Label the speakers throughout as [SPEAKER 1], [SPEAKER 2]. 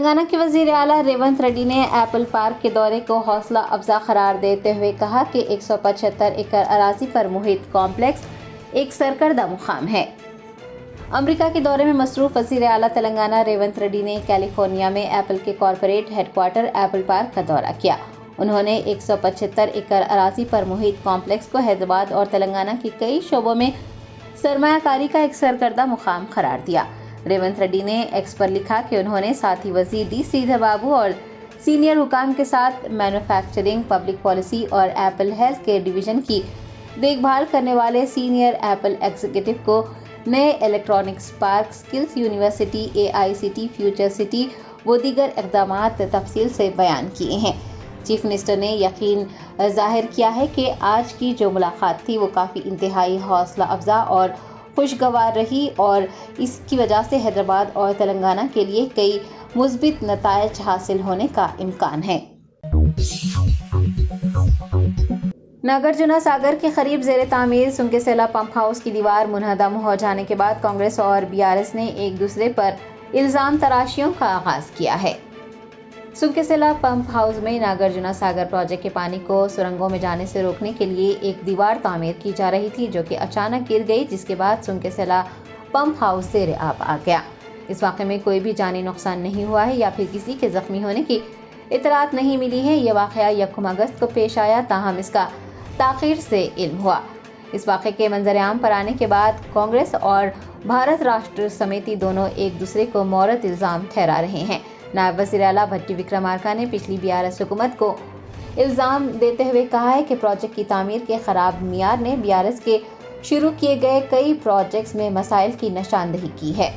[SPEAKER 1] تلنگانہ کے وزیر اعلیٰ ریونت ریڈی نے ایپل پارک کے دورے کو حوصلہ افزا قرار دیتے ہوئے کہا کہ 175 ایکڑ اراضی پر محیط کمپلیکس ایک سرکردہ مقام ہے۔ امریکہ کے دورے میں مصروف وزیر اعلیٰ تلنگانہ ریونت ریڈی نے کیلیفورنیا میں ایپل کے corporate headquarter Apple Park کا دورہ کیا۔ انہوں نے 175 ایکڑ اراضی پر محیط کمپلیکس کو حیدرآباد اور تلنگانہ کے کئی شعبوں میں سرمایہ کاری کا ایک سرکردہ مقام قرار دیا۔ ریونت ریڈی نے ایکس پر لکھا کہ انہوں نے ساتھی وزیر ڈی سریدھر بابو اور سینئر حکام کے ساتھ مینوفیکچرنگ، پبلک پالیسی اور ایپل ہیلتھ کیئر ڈویژن کی دیکھ بھال کرنے والے سینئر ایپل ایگزیکٹو کو نئے electronics park, skills university, AICT future city و دیگر اقدامات تفصیل سے بیان کیے ہیں۔ چیف منسٹر نے یقین ظاہر کیا ہے کہ آج کی جو ملاقات تھی وہ کافی انتہائی حوصلہ افزا اور خوشگوار رہی اور اس کی وجہ سے حیدرآباد اور تلنگانہ کے لیے کئی مثبت نتائج حاصل ہونے کا امکان ہے۔ ناگرجنا ساگر کے قریب زیر تعمیر سنکیسیلا پمپ ہاؤس کی دیوار منہدم ہو جانے کے بعد کانگریس اور BRS نے ایک دوسرے پر الزام تراشیوں کا آغاز کیا ہے۔ سنکیسیلا پمپ ہاؤس میں ناگرجنا ساگر پروجیکٹ کے پانی کو سرنگوں میں جانے سے روکنے کے لیے ایک دیوار تعمیر کی جا رہی تھی جو کہ اچانک گر گئی، جس کے بعد سنکیسیلا پمپ ہاؤس زیر آب آ گیا۔ اس واقعے میں کوئی بھی جانی نقصان نہیں ہوا ہے یا پھر کسی کے زخمی ہونے کی اطلاعات نہیں ملی ہے۔ یہ واقعہ 1 اگست کو پیش آیا، تاہم اس کا تاخیر سے علم ہوا۔ اس واقعے کے منظر عام پر آنے کے بعد کانگریس اور بھارت راشٹر سمیتی دونوں ایک دوسرے کو مورد الزام ٹھہرا رہے ہیں۔ نائب وزیر اعلیٰ بھٹی وکرمارکا نے پچھلی BRS حکومت کو الزام دیتے ہوئے کہا ہے کہ پروجیکٹ کی تعمیر کے خراب معیار نے BRS کے شروع کیے گئے کئی پروجیکٹس میں مسائل کی نشاندہی کی ہے۔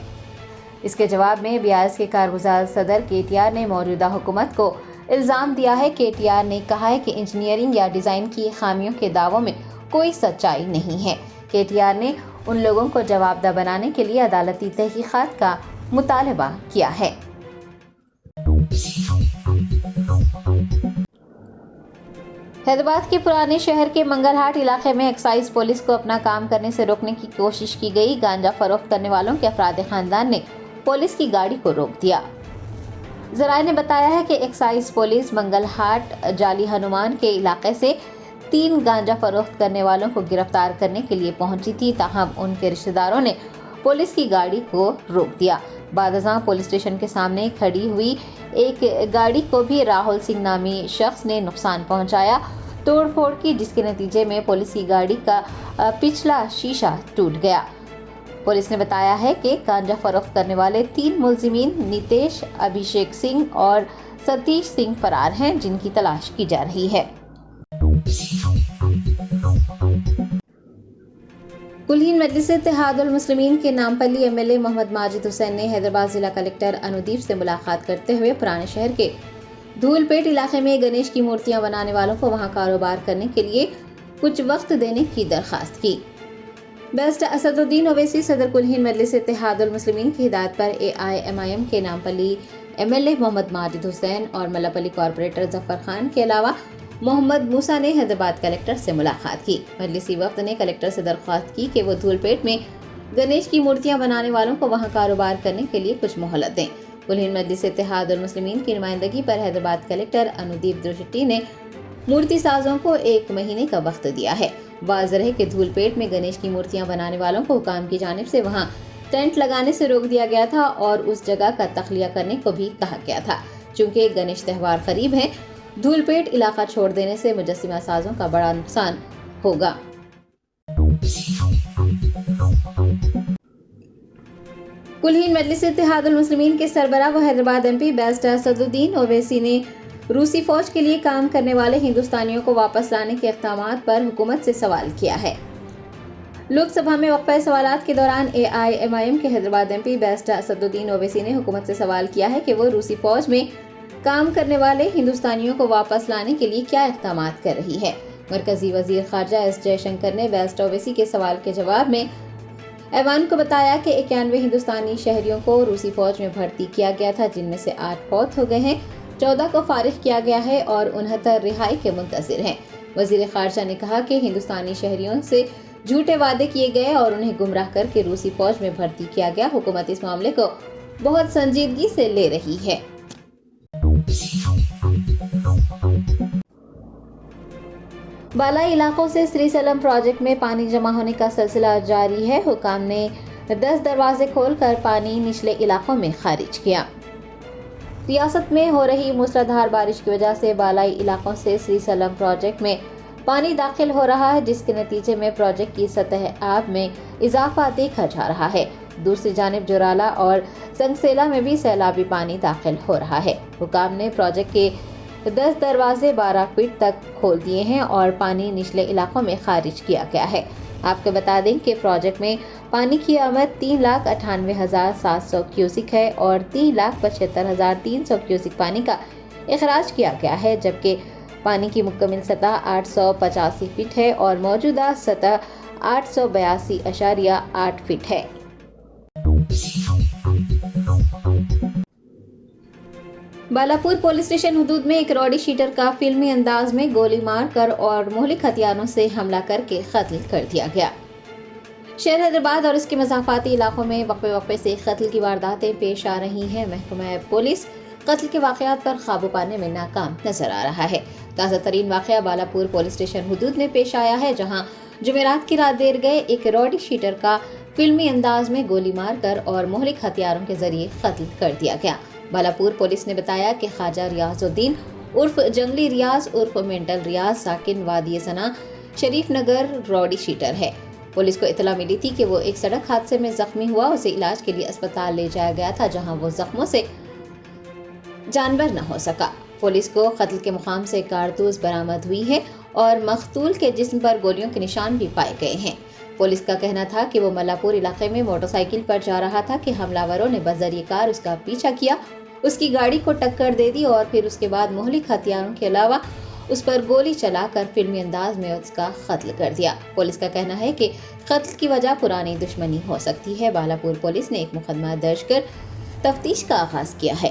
[SPEAKER 1] اس کے جواب میں BRS کے کارگزار صدر KTR نے موجودہ حکومت کو الزام دیا ہے۔ KTR نے کہا ہے کہ انجینئرنگ یا ڈیزائن کی خامیوں کے دعووں میں کوئی سچائی نہیں ہے۔ KTR نے ان لوگوں کو جواب دہ بنانے کے لیے عدالتی تحقیقات کا مطالبہ کیا ہے۔ حیدرآباد کے پرانے شہر کے منگل ہاٹ علاقے میں ایکسائز پولیس کو اپنا کام کرنے سے روکنے کی کوشش کی گئی۔ گانجا فروخت کرنے والوں کے افراد خاندان نے پولیس کی گاڑی کو روک دیا۔ ذرائع نے بتایا ہے کہ ایکسائز پولیس منگل ہاٹ جالی ہنومان کے علاقے سے 3 گانجا فروخت کرنے والوں کو گرفتار کرنے کے لیے پہنچی تھی، تاہم ان کے رشتہ داروں نے پولیس کی گاڑی کو روک دیا۔ بعد ازاں پولیس اسٹیشن کے سامنے کھڑی ہوئی ایک گاڑی کو بھی راہل سنگھ نامی شخص نے نقصان پہنچایا، توڑ پھوڑ کی، جس کے نتیجے میں پولیس کی گاڑی کا پچھلا شیشہ ٹوٹ گیا۔ پولیس نے بتایا ہے کہ گانجا فروخت کرنے والے 3 ملزمین نیتیش، ابھیشیک سنگھ اور ستیش سنگھ فرار ہیں، جن کی تلاش کی جا رہی ہے۔ کلہین مجلس اتحاد المسلمین کے نامپلی MLA محمد ماجد حسین نے حیدرآباد ضلع کلکٹر انودیپ سے ملاقات کرتے ہوئے پرانے شہر کے دھول پیٹ علاقے میں گنیش کی مورتیاں بنانے والوں کو وہاں کاروبار کرنے کے لیے کچھ وقت دینے کی درخواست کی۔ بیرسٹر اسد الدین اویسی صدر کلہین مجلس اتحاد المسلمین کی ہدایت پر AIMIM کے نامپلی MLA محمد ماجد حسین اور ملاپلی کارپوریٹر ظفر خان کے علاوہ محمد موسیٰ نے حیدرآباد کلکٹر سے ملاقات کی۔ مجلسی وفد نے کلکٹر سے درخواست کی کہ وہ دھول پیٹ میں گنیش کی مورتیاں بنانے والوں کو وہاں کاروبار کرنے کے لیے کچھ مہلت دیں۔ کلہین مجلس اتحاد المسلمین کی نمائندگی پر حیدرآباد کلکٹر انودیپ درشٹی نے مورتی سازوں کو 1 مہینے کا وقت دیا ہے۔ واضح ہے کہ دھول پیٹ میں گنیش کی مورتیاں بنانے والوں کو حکام کی جانب سے وہاں ٹینٹ لگانے سے روک دیا گیا تھا اور اس جگہ کا تخلیہ کرنے کو بھی کہا گیا تھا۔ چونکہ گنیش تہوار قریب ہے، دھول پیٹ علاقہ چھوڑ دینے سے مجسمہ سازوں کا بڑا نقصان ہوگا۔ کلہین مجلس اتحاد المسلمین کے سربراہ و حیدرآباد MP بیرسٹر اسد الدین اویسی نے روسی فوج کے لیے کام کرنے والے ہندوستانیوں کو واپس لانے کے اقدامات پر حکومت سے سوال کیا ہے۔ لوک سبھا میں وقفہ سوالات کے دوران AIMIM کے حیدرآباد MP بیرسٹر اسد الدین اویسی نے حکومت سے سوال کیا ہے کہ وہ روسی فوج میں کام کرنے والے ہندوستانیوں کو واپس لانے کے لیے کیا اقدامات کر رہی ہے۔ مرکزی وزیر خارجہ S جے شنکر نے بیرسٹر اویسی کے سوال کے جواب میں ایوان کو بتایا کہ 91 ہندوستانی شہریوں کو روسی فوج میں بھرتی کیا گیا تھا، جن میں سے 8 فوت ہو گئے ہیں، 14 کو فارغ کیا گیا ہے اور 69 رہائی کے منتظر ہیں۔ وزیر خارجہ نے کہا کہ ہندوستانی شہریوں سے جھوٹے وعدے کیے گئے اور انہیں گمراہ کر کے روسی فوج میں بھرتی کیا گیا۔ حکومت اس معاملے کو بہت سنجیدگی سے لے رہی ہے۔ بالائی علاقوں سے سری سیلم پروجیکٹ میں پانی جمع ہونے کا سلسلہ جاری ہے۔ حکام نے 10 دروازے کھول کر پانی نچلے علاقوں میں خارج کیا۔ ریاست میں ہو رہی موسلادھار بارش کی وجہ سے بالائی علاقوں سے سری سیلم پروجیکٹ میں پانی داخل ہو رہا ہے، جس کے نتیجے میں پروجیکٹ کی سطح آب میں اضافہ دیکھا جا رہا ہے۔ دوسری جانب جورالا اور سنگسیلا میں بھی سیلابی پانی داخل ہو رہا ہے۔ حکام نے پروجیکٹ کے 10 دروازے 12 فٹ تک کھول دیے ہیں اور پانی نچلے علاقوں میں خارج کیا گیا ہے۔ آپ کو بتا دیں کہ پروجیکٹ میں پانی کی آمد 3,98,700 کیوسک ہے اور 3,75,300 کیوسک پانی کا اخراج کیا گیا ہے، جبکہ پانی کی مکمل سطح 885 فٹ ہے اور موجودہ سطح 882.8 فٹ ہے۔ بالاپور پولیس اسٹیشن حدود میں ایک راڈی شیٹر کا فلمی انداز میں گولی مار کر اور مہلک ہتھیاروں سے حملہ کر کے قتل کر دیا گیا۔ شہر حیدرآباد اور اس کے مضافاتی علاقوں میں وقفے وقفے سے قتل کی وارداتیں پیش آ رہی ہیں۔ محکمہ پولیس قتل کے واقعات پر قابو پانے میں ناکام نظر آ رہا ہے۔ تازہ ترین واقعہ بالاپور پولیس اسٹیشن حدود میں پیش آیا ہے، جہاں جمعرات کی رات دیر گئے ایک راڈی شیٹر کا فلمی انداز میں گولی مار کر اور مہلک ہتھیاروں کے ذریعے قتل کر دیا گیا۔ بالاپور پولیس نے بتایا کہ خواجہ ریاض الدین عرف جنگلی ریاض عرف مینٹل ریاض ساکن وادی ثنا شریف نگر راڈی شیٹر ہے۔ پولیس کو اطلاع ملی تھی کہ وہ ایک سڑک حادثے میں زخمی ہوا، اسے علاج کے لیے اسپتال لے جایا گیا تھا، جہاں وہ زخموں سے جانبر نہ ہو سکا۔ پولیس کو قتل کے مقام سے کارتوس برآمد ہوئی ہے اور مقتول کے جسم پر گولیوں کے نشان بھی پائے گئے ہیں۔ پولیس کا کہنا تھا کہ وہ ملاپور علاقے میں موٹر سائیکل پر جا رہا تھا کہ حملہ آوروں نے بذریعہ کار اس کا پیچھا کیا، اس کی گاڑی کو ٹکر دے دی اور پھر اس کے بعد مہلک ہتھیاروں کے علاوہ اس پر گولی چلا کر فلمی انداز میں اس کا قتل کر دیا۔ پولیس کا کہنا ہے کہ قتل کی وجہ پرانی دشمنی ہو سکتی ہے۔ بالاپور پولیس نے ایک مقدمہ درج کر تفتیش کا آغاز کیا ہے۔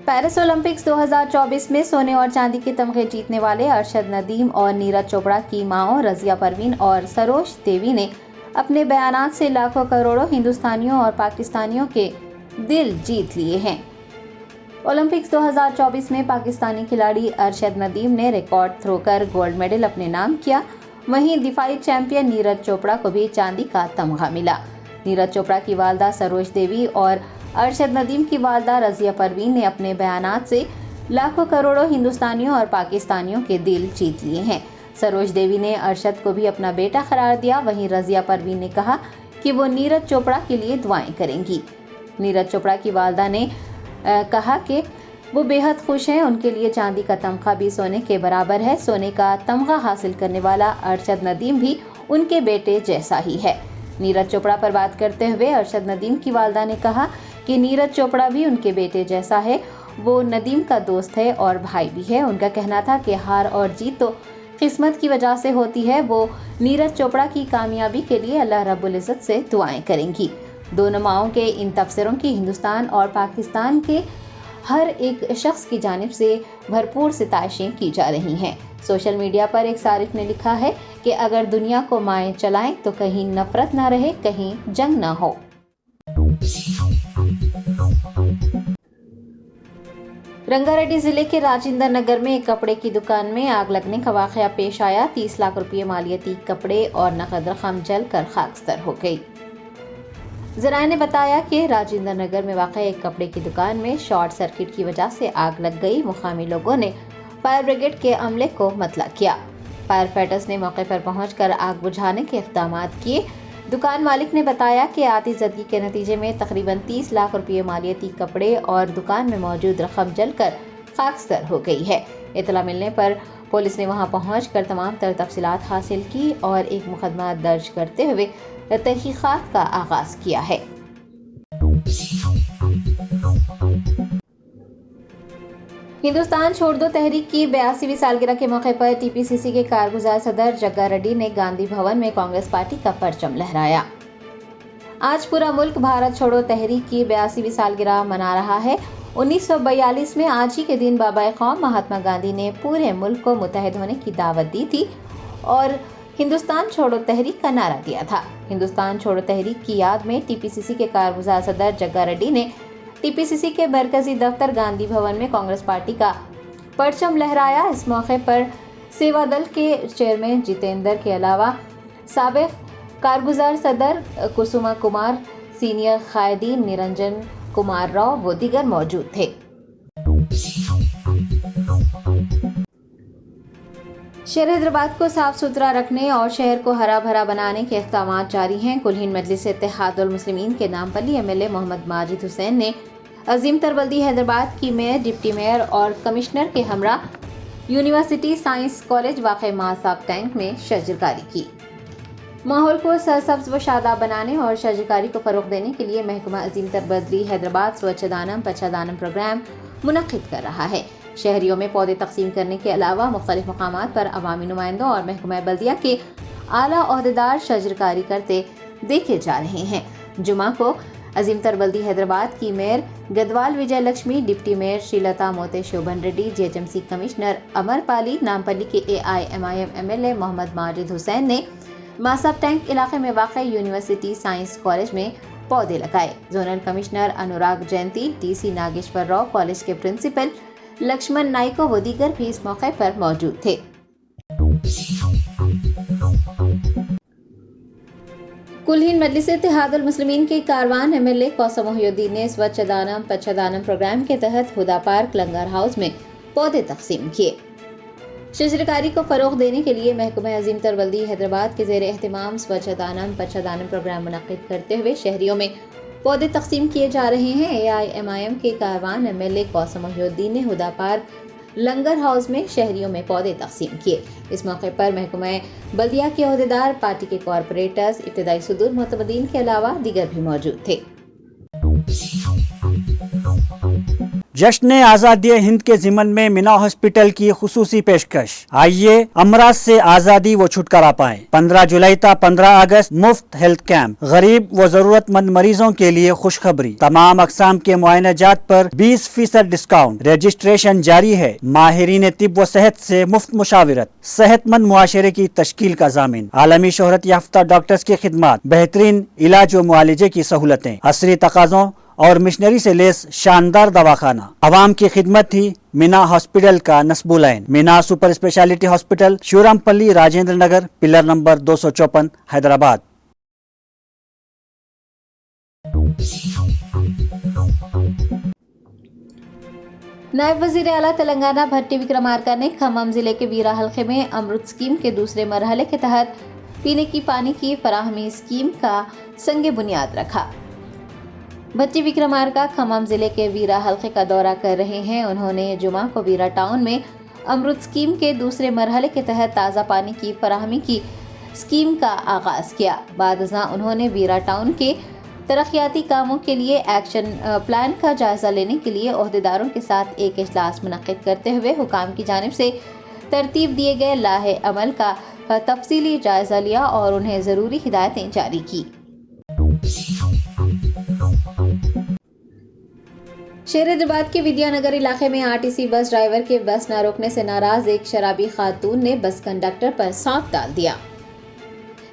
[SPEAKER 1] پیرس اولمپکس 2024 میں سونے اور چاندی کے تمغے جیتنے والے ارشد ندیم اور نیرج چوپڑا کی ماؤں رضیہ پروین اور سروش دیوی نے اپنے بیانات سے لاکھوں کروڑوں ہندوستانیوں اور پاکستانیوں کے دل جیت لیے ہیں۔ اولمپکس 2024 میں پاکستانی کھلاڑی ارشد ندیم نے ریکارڈ تھرو کر گولڈ میڈل اپنے نام کیا، وہیں دفاعی چیمپئن نیرج چوپڑا کو بھی چاندی کا تمغہ ملا۔ نیرج چوپڑا کی والدہ سروش دیوی اور ارشد ندیم کی والدہ رضیہ پروین نے اپنے بیانات سے لاکھوں کروڑوں ہندوستانیوں اور پاکستانیوں کے دل جیت لیے ہیں۔ سروش دیوی نے ارشد کو بھی اپنا بیٹا قرار دیا، وہیں رضیہ پروین نے کہا کہ وہ نیرج چوپڑا کے لیے دعائیں کریں گی۔ نیرج چوپڑا کی والدہ نے کہا کہ وہ بے حد خوش ہیں، ان کے لیے چاندی کا تمغہ بھی سونے کے برابر ہے۔ سونے کا تمغہ حاصل کرنے والا ارشد ندیم بھی ان کے بیٹے جیسا ہی ہے۔ نیرج چوپڑا پر بات کرتے ہوئے ارشد ندیم کی والدہ نے کہا کہ نیرج چوپڑا بھی ان کے بیٹے جیسا ہے، وہ ندیم کا دوست ہے اور بھائی بھی ہے۔ ان کا کہنا تھا کہ ہار اور جیت تو قسمت کی وجہ سے ہوتی ہے، وہ نیرج چوپڑا کی کامیابی کے لیے اللہ رب العزت سے دعائیں کریں گی۔ دونوں ماؤں کے ان تبصروں کی ہندوستان اور پاکستان کے ہر ایک شخص کی جانب سے بھرپور ستائشیں کی جا رہی ہیں۔ سوشل میڈیا پر ایک صارف نے لکھا ہے کہ اگر دنیا کو مائیں چلائیں تو کہیں نفرت نہ رہے، کہیں جنگ نہ ہو۔ رنگا ریڈی ضلع کے راجندر نگر میں ایک کپڑے کی دکان میں آگ لگنے کا واقعہ پیش آیا۔ 30 لاکھ روپے مالیتی کپڑے اور نقد رقم جل کر خاکستر ہو گئی۔ ذرائع نے بتایا کہ راجندر نگر میں واقع ایک کپڑے کی دکان میں شارٹ سرکٹ کی وجہ سے آگ لگ گئی۔ مقامی لوگوں نے فائر بریگیڈ کے عملے کو مطلع کیا۔ فائر فائٹرز نے موقع پر پہنچ کر آگ بجھانے کے اقدامات کیے۔ دکان مالک نے بتایا کہ آتی زدگی کے نتیجے میں تقریباً 30 لاکھ روپے مالیتی کپڑے اور دکان میں موجود رقم جل کر خاکستر ہو گئی ہے۔ اطلاع ملنے پر پولیس نے وہاں پہنچ کر تمام تر تفصیلات حاصل کی اور ایک مقدمہ درج کرتے ہوئے تحقیقات کا آغاز کیا ہے۔ ہندوستان چھوڑ دو تحریک کی 82ویں سالگرہ کے موقع پر ٹی پی سی سی کے کارگزار صدر جگا ریڈی نے گاندھی بھون میں کانگریس پارٹی کا پرچم لہرایا۔ آج پورا ملک بھارت چھوڑو تحریک کی 82ویں سالگرہ منا رہا ہے۔ 1942 میں آج ہی کے دن بابا قوم مہاتما گاندھی نے پورے ملک کو متحد ہونے کی دعوت دی تھی اور ہندوستان چھوڑو تحریک کا نعرہ دیا تھا۔ ہندوستان چھوڑو تحریک کی یاد میں ٹی پی سی سی کے کارگزار صدر جگا ریڈی نے TPCC کے مرکزی دفتر گاندھی بھون میں کانگریس پارٹی کا پرچم لہرایا۔ اس موقع پر سیوا دل کے چیئرمین جتیندر کے علاوہ سابق کارگزار صدر کسوما کمار، سینئر قائدین نرنجن کمار راؤ و دیگر موجود تھے۔ شہر حیدرآباد کو صاف ستھرا رکھنے اور شہر کو ہرا بھرا بنانے کے اقدامات جاری ہیں۔ کلہین مجلس اتحاد المسلمین کے نامپلی MLA محمد ماجد حسین نے عظیم تر بلدی حیدرآباد کی میئر، ڈپٹی میئر اور کمشنر کے ہمراہ یونیورسٹی سائنس کالج واقع ماساب ٹینک میں شجرکاری کی۔ ماحول کو سرسبز و شاداب بنانے اور شجرکاری کو فروغ دینے کے لیے محکمہ عظیم تر بلدی حیدرآباد سوچھدانم پچھدانم پروگرام منعقد کر رہا ہے۔ شہریوں میں پودے تقسیم کرنے کے علاوہ مختلف مقامات پر عوامی نمائندوں اور محکمہ بلدیہ کے اعلیٰ عہدیدار شجرکاری کرتے دیکھے جا رہے ہیں۔ جمعہ کو عظیم تر بلدی حیدرآباد کی mayor Gadwal Vijaya Lakshmi, deputy mayor Srilatha Mothe Shobhan Reddy, GHMC commissioner Amrapali, Nampally کے AIMIM MLA محمد ماجد حسین نے ماساب ٹینک علاقے میں واقع یونیورسٹی سائنس کالج میں پودے لگائے۔ زونل کمشنر انوراگ جینتی، DC ناگیشور راؤ، کالج کے پرنسپل لکشمن نائکو و دیگر بھی اس موقع پر موجود تھے۔ کلہین مجلس اتحاد المسلمین کے کاروان MLA کوثر محی الدین نے سوچھدانم پچھدانم پروگرام کے تحت ہدا پارک لنگر ہاؤس میں پودے تقسیم کیے۔ شجرکاری کو فروغ دینے کے لیے محکمہ عظیم تر بلدی حیدرآباد کے زیر اہتمام سوچھدانم پچھدانم پروگرام منعقد کرتے ہوئے شہریوں میں پودے تقسیم کیے جا رہے ہیں۔ AIMIM کے کاروان MLA کوثر محی الدین نے ہدا پارک لنگر ہاؤس میں شہریوں میں پودے تقسیم کیے۔ اس موقع پر محکمہ بلدیہ کے عہدیدار، پارٹی کے کارپوریٹرز، ابتدائی صدور معتمدین کے علاوہ دیگر بھی موجود تھے۔
[SPEAKER 2] جشن آزادی ہند کے ضمن میں مینا ہاسپٹل کی خصوصی پیشکش، آئیے امراض سے آزادی و چھٹکارا پائیں۔ 15 جولائی تا 15 اگست مفت ہیلتھ کیمپ، غریب و ضرورت مند مریضوں کے لیے خوشخبری، تمام اقسام کے معائنہ جات پر 20% ڈسکاؤنٹ، رجسٹریشن جاری ہے۔ ماہرین طب و صحت سے مفت مشاورت، صحت مند معاشرے کی تشکیل کا ضامن، عالمی شہرت یافتہ ڈاکٹرز کی خدمات، بہترین علاج و معالجے کی سہولتیں، عصری تقاضوں اور مشنری سے لیس شاندار دواخانہ، عوام کی خدمت ہی مینا ہاسپٹل کا نصب العین۔ مینا سپر اسپیشلٹی ہاسپٹل، شیورام پلی، راجندر نگر، پلر نمبر 254، حیدرآباد۔
[SPEAKER 1] نائب وزیر اعلیٰ تلنگانہ بھٹی وکرمارکا نے کھمم ضلع کے ویرا حلقے میں امرت اسکیم کے دوسرے مرحلے کے تحت پینے کی پانی کی فراہمی اسکیم کا سنگ بنیاد رکھا۔ بھٹی وکرمارکا کھمم ضلع کے ویرا حلقے کا دورہ کر رہے ہیں۔ انہوں نے جمعہ کو ویرا ٹاؤن میں امرت اسکیم کے دوسرے مرحلے کے تحت تازہ پانی کی فراہمی کی اسکیم کا آغاز کیا۔ بعد ازاں انہوں نے ویرا ٹاؤن کے ترقیاتی کاموں کے لیے ایکشن پلان کا جائزہ لینے کے لیے عہدیداروں کے ساتھ ایک اجلاس منعقد کرتے ہوئے حکام کی جانب سے ترتیب دیے گئے لائحہ عمل کا تفصیلی جائزہ لیا اور انہیں ضروری ہدایتیں جاری کی۔ شہر حیدرآباد کے ودیا نگر علاقے میں RTC بس ڈرائیور کے بس نہ روکنے سے ناراض ایک شرابی خاتون نے بس کنڈکٹر پر سانپ ڈال دیا۔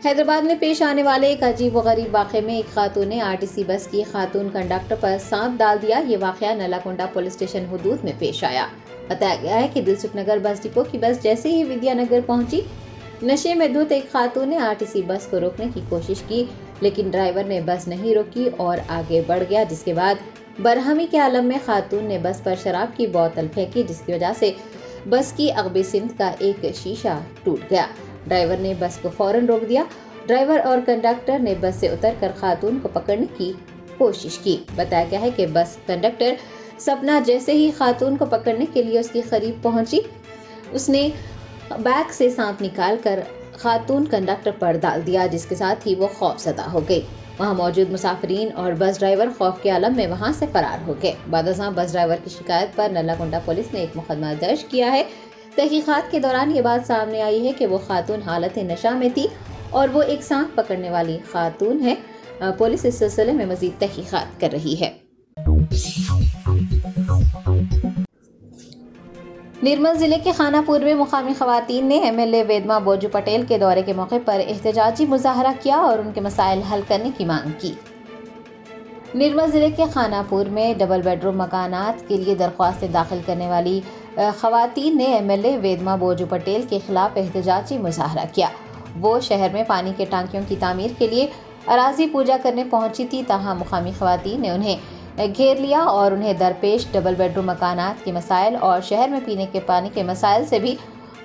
[SPEAKER 1] حیدرآباد میں پیش آنے والے ایک عجیب و غریب واقعے میں ایک خاتون نے RTC بس کی خاتون کنڈکٹر پر سانپ ڈال دیا۔ یہ واقعہ نلاکنڈا پولیس اسٹیشن حدود میں پیش آیا۔ بتایا گیا ہے کہ دلسکھ نگر بس ڈپو کی بس جیسے ہی ودیا نگر پہنچی، نشے میں دھت ایک خاتون نے RTC بس کو روکنے کی کوشش کی، لیکن ڈرائیور نے بس نہیں روکی اور آگے بڑھ گیا، جس کے بعد برہمی کے عالم میں خاتون نے بس پر شراب کی بوتل پھینکی، جس کی وجہ سے بس کی عقبی سمت کا ایک شیشہ ٹوٹ گیا۔ ڈرائیور نے بس کو فوراً روک دیا۔ ڈرائیور اور کنڈکٹر نے بس سے اتر کر خاتون کو پکڑنے کی کوشش کی۔ بتایا گیا ہے کہ بس کنڈکٹر سپنا جیسے ہی خاتون کو پکڑنے کے لیے اس کے قریب پہنچی، اس نے بیگ سے سانپ نکال کر خاتون کنڈکٹر پر ڈال دیا، جس کے ساتھ ہی وہ خوف زدہ ہو گئی۔ وہاں موجود مسافرین اور بس ڈرائیور خوف کے عالم میں وہاں سے فرار ہو گئے۔ بعد ازاں بس ڈرائیور کی شکایت پر نلاکنڈا پولیس نے ایک مقدمہ درج کیا ہے۔ تحقیقات کے دوران یہ بات سامنے آئی ہے کہ وہ خاتون حالت نشہ میں تھی اور وہ ایک سانپ پکڑنے والی خاتون ہے۔ پولیس اس سلسلے میں مزید تحقیقات کر رہی ہے۔ نرمل ضلع کے خانہ پور میں مقامی خواتین نے MLA ویدما بوجو پٹیل کے دورے کے موقع پر احتجاجی مظاہرہ کیا اور ان کے مسائل حل کرنے کی مانگ کی۔ نرمل ضلع کے خانہ پور میں ڈبل بیڈ روم مکانات کے لیے درخواستیں داخل کرنے والی خواتین نے MLA ویدما بوجو پٹیل کے خلاف احتجاجی مظاہرہ کیا۔ وہ شہر میں پانی کے ٹانکیوں کی تعمیر کے لیے اراضی پوجا کرنے پہنچی تھی، تاہم مقامی خواتین نے انہیں گھیر لیا اور انہیں درپیش ڈبل بیڈ روم مکانات کے مسائل اور شہر میں پینے کے پانی کے مسائل سے بھی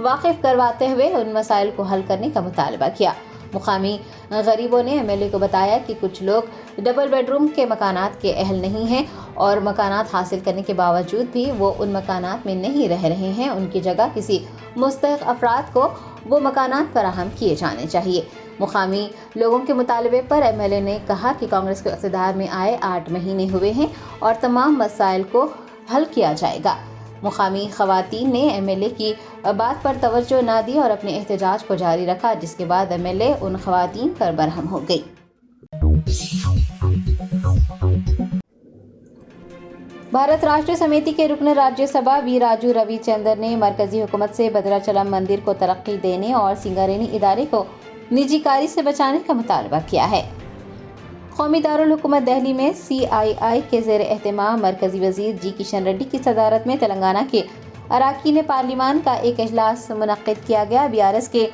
[SPEAKER 1] واقف کرواتے ہوئے ان مسائل کو حل کرنے کا مطالبہ کیا۔ مقامی غریبوں نے MLA کو بتایا کہ کچھ لوگ ڈبل بیڈ روم کے مکانات کے اہل نہیں ہیں اور مکانات حاصل کرنے کے باوجود بھی وہ ان مکانات میں نہیں رہ رہے ہیں، ان کی جگہ کسی مستحق افراد کو وہ مکانات فراہم کیے جانے چاہیے۔ مقامی لوگوں کے مطالبے پر MLA نے کہا کہ کانگریس کو اقتدار میں آئے 8 مہینے ہوئے ہیں اور تمام مسائل کو حل کیا جائے گا۔ مقامی خواتین نے MLA کی بات پر توجہ نہ دی اور اپنے احتجاج کو جاری رکھا، جس کے بعد MLA ان خواتین پر برہم ہو گئی۔ بھارت راشٹر سمیتی کے رکن راجیہ سبھا وی راجو روی چندر نے مرکزی حکومت سے بھدراچلم مندر کو ترقی دینے اور سنگاریری ادارے کو نجی کاری سے بچانے کا مطالبہ کیا ہے۔ قومی دارالحکومت دہلی میں CII کے زیر اہتمام مرکزی وزیر جی کشن ریڈی کی صدارت میں تلنگانہ کے اراکین پارلیمان کا ایک اجلاس منعقد کیا گیا۔ BRS کے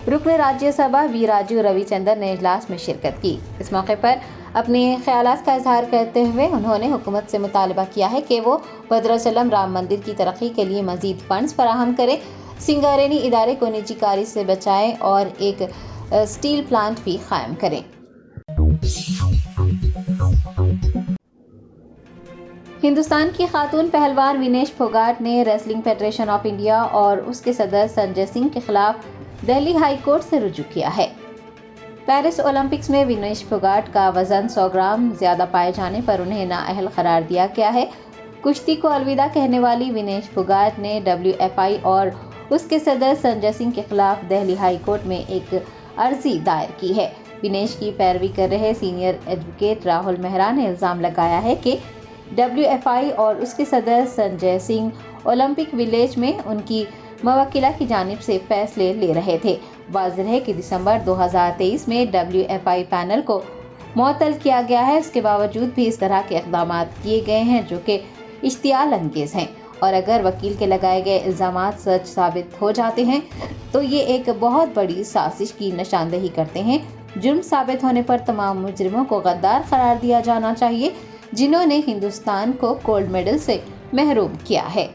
[SPEAKER 1] رکن راجیہ سبھا وی راجو روی چندر نے اجلاس میں شرکت کی۔ اس موقع پر اپنے خیالات کا اظہار کرتے ہوئے انہوں نے حکومت سے مطالبہ کیا ہے کہ وہ بھدراچلم رام مندر کی ترقی کے لیے مزید فنڈز فراہم کرے، سنگاریری ادارے کو نجی کاری سے بچائیں اور ایک اسٹیل پلانٹ بھی قائم کریں۔ ہندوستان کی خاتون پہلوان وینیش پھوگاٹ نے ریسلنگ فیڈریشن آف انڈیا اور اس کے صدر سنجے سنگھ کے خلاف دہلی ہائی کورٹ سے رجوع کیا ہے۔ پیرس اولمپکس میں وینیش پھوگاٹ کا وزن 100 گرام زیادہ پائے جانے پر انہیں نااہل قرار دیا گیا ہے۔ کشتی کو الوداع کہنے والی وینیش پھوگاٹ نے WFI اور اس کے صدر سنجے سنگھ کے خلاف دہلی ہائی کورٹ میں ایک عرضی دائر کی ہے۔ وینیش کی پیروی کر رہے سینئر ایڈوکیٹ راہل مہرا نے الزام لگایا ہے کہ WFI اور اس کے صدر سنجے سنگھ اولمپک ولیج میں ان کی موکلہ کی جانب سے فیصلے لے رہے تھے۔ واضح ہے کہ دسمبر 2023 میں WFI پینل کو معطل کیا گیا ہے، اس کے باوجود بھی اس طرح کے اقدامات کیے گئے ہیں جو کہ اشتعال انگیز ہیں، اور اگر وکیل کے لگائے گئے الزامات سچ ثابت ہو جاتے ہیں تو یہ ایک بہت بڑی سازش کی نشاندہی کرتے ہیں۔ جرم ثابت ہونے پر تمام مجرموں کو غدار قرار دیا جانا چاہیے جنہوں نے ہندوستان کو گولڈ میڈل سے محروم کیا ہے۔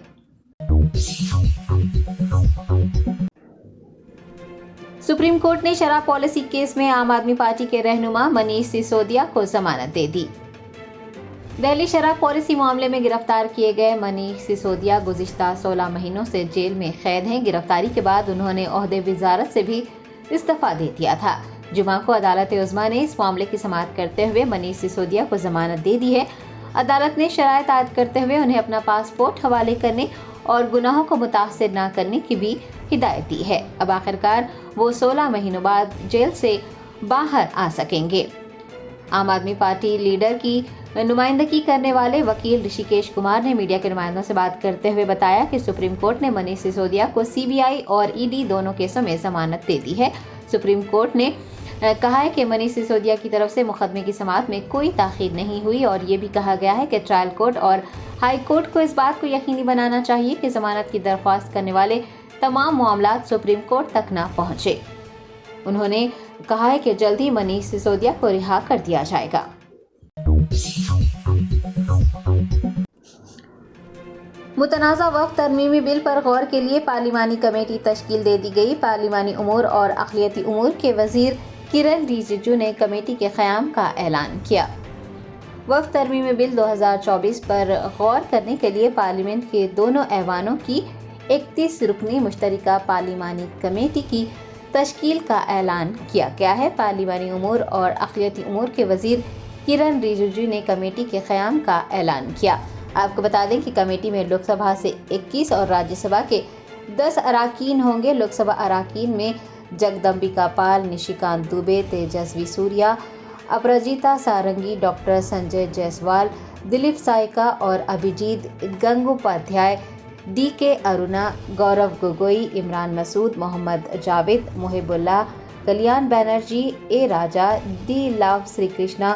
[SPEAKER 1] سپریم کورٹ نے شراب پالیسی کیس میں عام آدمی پارٹی کے رہنما منیش سسودیا کو ضمانت دے دی۔ دہلی شراب پالیسی معاملے میں گرفتار کیے گئے منیش سسودیا گزشتہ 16 مہینوں سے جیل میں قید ہیں۔ گرفتاری کے بعد انہوں نے عہدے وزارت سے بھی استعفیٰ دے دیا تھا۔ جمعہ کو عدالت عظمیٰ نے اس معاملے کی سماعت کرتے ہوئے منیش سسودیا کو ضمانت دے دی ہے۔ عدالت نے شرائط عائد کرتے ہوئے انہیں اپنا پاسپورٹ حوالے کرنے اور گناہوں کو متاثر نہ کرنے کی بھی ہدایت دی ہے۔ اب آخرکار وہ 16 مہینوں بعد جیل سے باہر آ سکیں گے۔ عام آدمی پارٹی لیڈر کی نمائندگی کرنے والے وکیل رشیکیش کمار نے میڈیا کے نمائندوں سے بات کرتے ہوئے بتایا کہ سپریم کورٹ نے منیش سسودیا کو CBI اور ED دونوں کیسوں میں ضمانت دے دی ہے۔ سپریم کورٹ نے کہا ہے کہ منیش سسودیا کی طرف سے مقدمے کی سماعت میں کوئی تاخیر نہیں ہوئی، اور یہ بھی کہا گیا ہے کہ ٹرائل کورٹ اور ہائی کورٹ کو اس بات کو یقینی بنانا چاہیے کہ ضمانت کی درخواست کرنے والے تمام معاملات سپریم کورٹ تک نہ پہنچے۔ انہوں نے کہا ہے کہ جلد ہی منیش سسودیا کو رہا کر دیا جائے گا۔ متنازع وقف ترمیمی بل پر غور کے لیے پارلیمانی کمیٹی تشکیل دے دی گئی۔ پارلیمانی امور اور اقلیتی امور کے وزیر کرن رجیجو نے کمیٹی کے قیام کا اعلان کیا۔ وقف ترمیمی بل 2024 پر غور کرنے کے لیے پارلیمنٹ کے دونوں ایوانوں کی 31 رکنی مشترکہ پارلیمانی کمیٹی کی تشکیل کا اعلان کیا گیا ہے۔ پارلیمانی امور اور اقلیتی امور کے وزیر کرن رجیجو نے کمیٹی کے قیام کا اعلان کیا۔ آپ کو بتا دیں کہ کمیٹی میں لوک سبھا سے 21 اور راجیہ سبھا کے 10 اراکین ہوں گے۔ لوک سبھا اراکین میں جگدمبکا پال، نشیکانت دوبے، تیجسوی سوریا، اپراجیتا سارنگی، ڈاکٹر سنجے جیسوال، دلیپ سائکا اور ابھیجیت گنگوپادھیائے، DK ارونا، گورو گگوئی، عمران مسعود، محمد جاوید، محب اللہ، کلیان Banerjee, A Raja, D لاو Sri Krishna,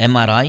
[SPEAKER 3] MRI,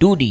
[SPEAKER 3] 2D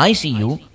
[SPEAKER 3] ICU